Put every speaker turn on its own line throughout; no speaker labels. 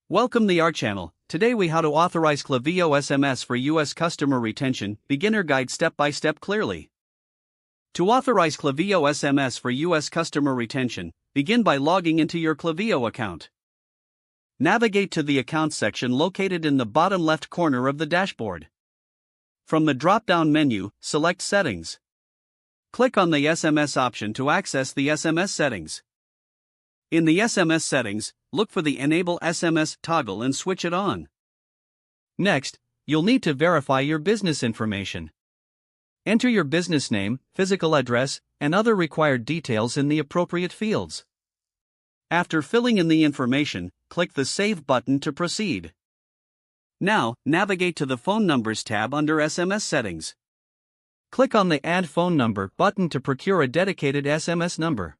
Welcome to our channel. Today we how to authorize Klaviyo SMS for US customer retention, beginner guide step by step clearly. To authorize Klaviyo SMS for US customer retention, begin by logging into your Klaviyo account. Navigate to the account section located in the bottom left corner of the dashboard. From the drop-down menu, select Settings. Click on the SMS option to access the SMS settings. In the SMS settings, look for the Enable SMS toggle and switch it on. Next, you'll need to verify your business information. Enter your business name, physical address, and other required details in the appropriate fields. After filling in the information, click the Save button to proceed. Now, navigate to the Phone Numbers tab under SMS settings. Click on the Add Phone Number button to procure a dedicated SMS number.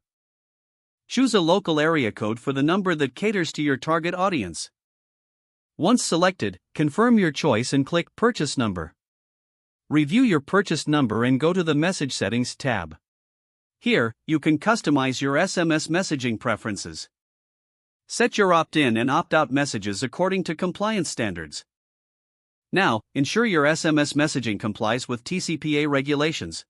Choose a local area code for the number that caters to your target audience. Once selected, confirm your choice and click Purchase Number. Review your purchase number and go to the Message Settings tab. Here, you can customize your SMS messaging preferences. Set your opt-in and opt-out messages according to compliance standards. Now, ensure your SMS messaging complies with TCPA regulations.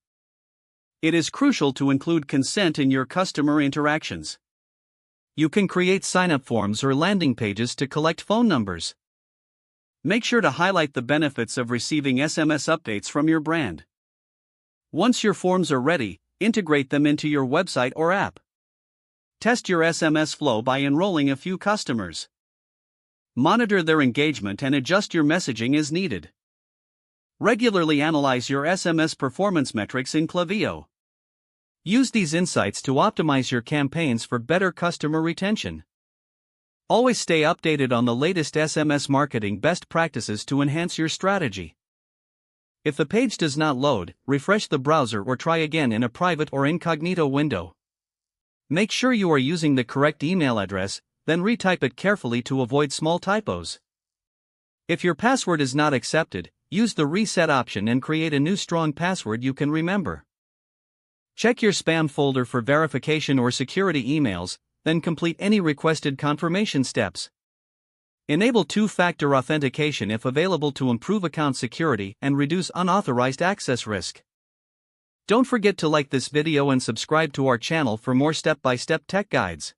It is crucial to include consent in your customer interactions. You can create sign-up forms or landing pages to collect phone numbers. Make sure to highlight the benefits of receiving SMS updates from your brand. Once your forms are ready, integrate them into your website or app. Test your SMS flow by enrolling a few customers. Monitor their engagement and adjust your messaging as needed. Regularly analyze your SMS performance metrics in Klaviyo. Use these insights to optimize your campaigns for better customer retention. Always stay updated on the latest SMS marketing best practices to enhance your strategy. If the page does not load, refresh the browser or try again in a private or incognito window. Make sure you are using the correct email address, then retype it carefully to avoid small typos. If your password is not accepted, use the Reset option and create a new strong password you can remember. Check your spam folder for verification or security emails, then complete any requested confirmation steps. Enable two-factor authentication if available to improve account security and reduce unauthorized access risk. Don't forget to like this video and subscribe to our channel for more step-by-step tech guides.